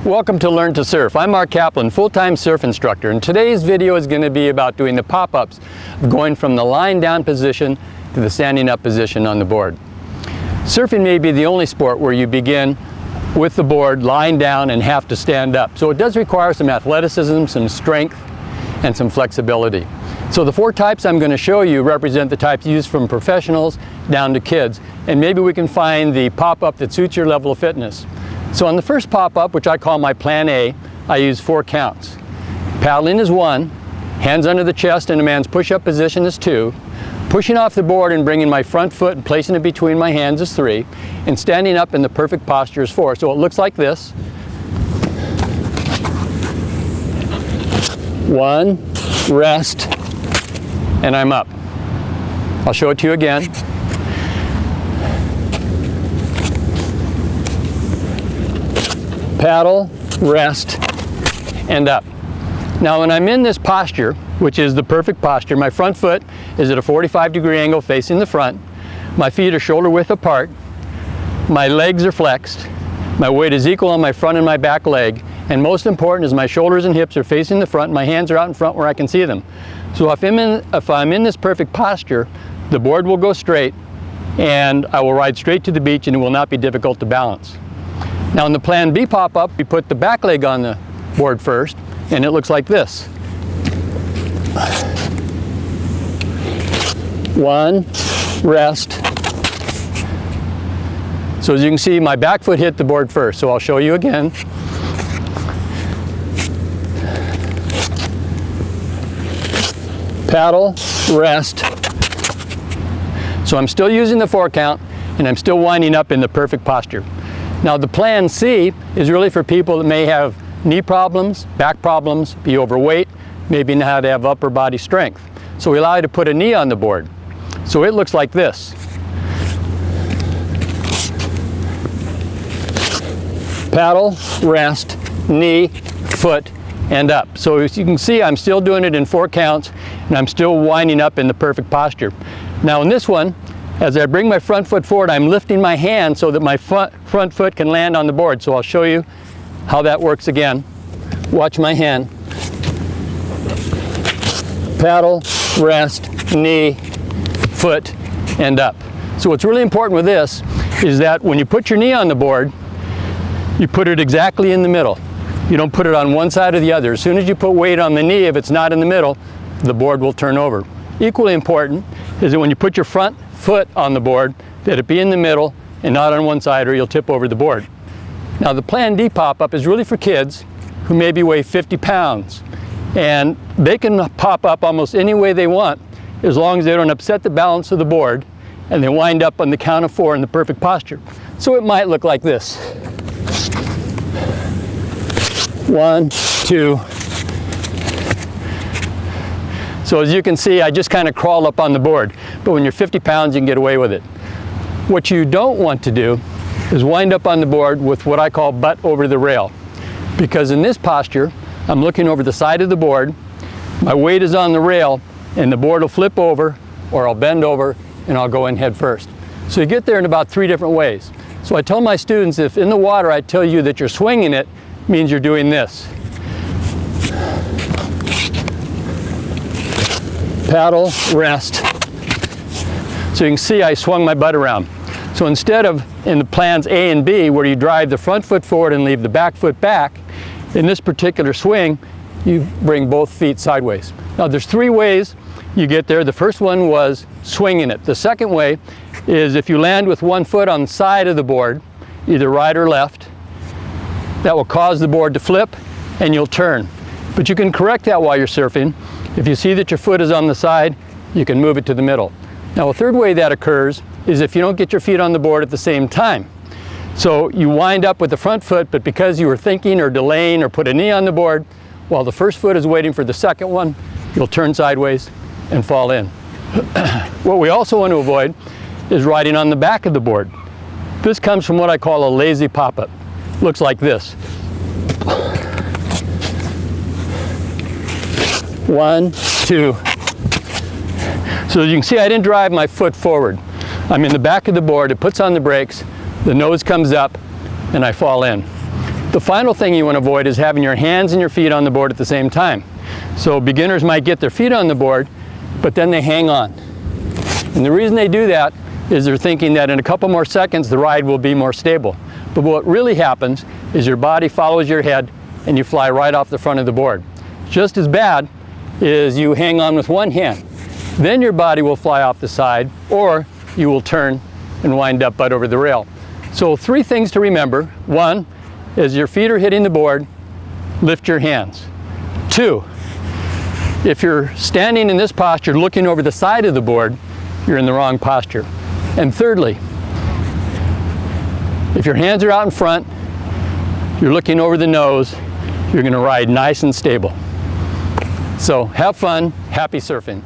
Welcome to Learn to Surf. I'm Mark Kaplan, full-time surf instructor, and today's video is going to be about doing the pop-ups of going from the lying down position to the standing up position on the board. Surfing may be the only sport where you begin with the board lying down and have to stand up. So it does require some athleticism, some strength, and some flexibility. So the four types I'm going to show you represent the types used from professionals down to kids, and maybe we can find the pop-up that suits your level of fitness. So on the first pop-up, which I call my Plan A, I use 4 counts. Paddling is 1, hands under the chest in a man's push-up position is 2, pushing off the board and bringing my front foot and placing it between my hands is 3, and standing up in the perfect posture is 4. So it looks like this. 1, rest, and I'm up. I'll show it to you again. Paddle, rest, and up. Now when I'm in this posture, which is the perfect posture, my front foot is at a 45-degree angle facing the front, my feet are shoulder width apart, my legs are flexed, my weight is equal on my front and my back leg, and most important is my shoulders and hips are facing the front, my hands are out in front where I can see them. So if I'm in this perfect posture, the board will go straight and I will ride straight to the beach and it will not be difficult to balance. Now in the Plan B pop-up, we put the back leg on the board first, and it looks like this. 1, rest. So as you can see, my back foot hit the board first, so I'll show you again. Paddle, rest. So I'm still using the 4 count, and I'm still winding up in the perfect posture. Now the Plan C is really for people that may have knee problems, back problems, be overweight, maybe not have upper body strength. So we allow you to put a knee on the board. So it looks like this. Paddle, rest, knee, foot, and up. So as you can see, I'm still doing it in 4 counts, and I'm still winding up in the perfect posture. Now in this one, as I bring my front foot forward, I'm lifting my hand so that my front foot can land on the board. So I'll show you how that works again. Watch my hand. Paddle, rest, knee, foot, and up. So what's really important with this is that when you put your knee on the board, you put it exactly in the middle. You don't put it on one side or the other. As soon as you put weight on the knee, if it's not in the middle, the board will turn over. Equally important is that when you put your front foot on the board, that it be in the middle and not on one side or you'll tip over the board. Now the Plan D pop-up is really for kids who maybe weigh 50 pounds, and they can pop up almost any way they want as long as they don't upset the balance of the board and they wind up on the count of 4 in the perfect posture. So it might look like this. 1, 2. So as you can see, I just kind of crawl up on the board. But when you're 50 pounds, you can get away with it. What you don't want to do is wind up on the board with what I call butt over the rail. Because in this posture, I'm looking over the side of the board, my weight is on the rail, and the board will flip over, or I'll bend over, and I'll go in head first. So you get there in about 3 different ways. So I tell my students, if in the water I tell you that you're swinging it, means you're doing this. Paddle, rest. So you can see I swung my butt around. So instead of in the Plans A and B, where you drive the front foot forward and leave the back foot back, in this particular swing, you bring both feet sideways. Now there's 3 ways you get there. The first one was swinging it. The second way is if you land with one foot on the side of the board, either right or left, that will cause the board to flip and you'll turn. But you can correct that while you're surfing. If you see that your foot is on the side, you can move it to the middle. Now a third way that occurs is if you don't get your feet on the board at the same time. So you wind up with the front foot, but because you were thinking or delaying or put a knee on the board, while the first foot is waiting for the second one, you'll turn sideways and fall in. What we also want to avoid is riding on the back of the board. This comes from what I call a lazy pop-up. Looks like this. 1, 2. So as you can see, I didn't drive my foot forward. I'm in the back of the board, it puts on the brakes, the nose comes up, and I fall in. The final thing you want to avoid is having your hands and your feet on the board at the same time. So beginners might get their feet on the board, but then they hang on. And the reason they do that is they're thinking that in a couple more seconds the ride will be more stable. But what really happens is your body follows your head and you fly right off the front of the board. Just as bad is you hang on with one hand. Then your body will fly off the side, or you will turn and wind up butt over the rail. So 3 things to remember. 1, as your feet are hitting the board, lift your hands. 2, if you're standing in this posture looking over the side of the board, you're in the wrong posture. And thirdly, if your hands are out in front, you're looking over the nose, you're going to ride nice and stable. So have fun, happy surfing.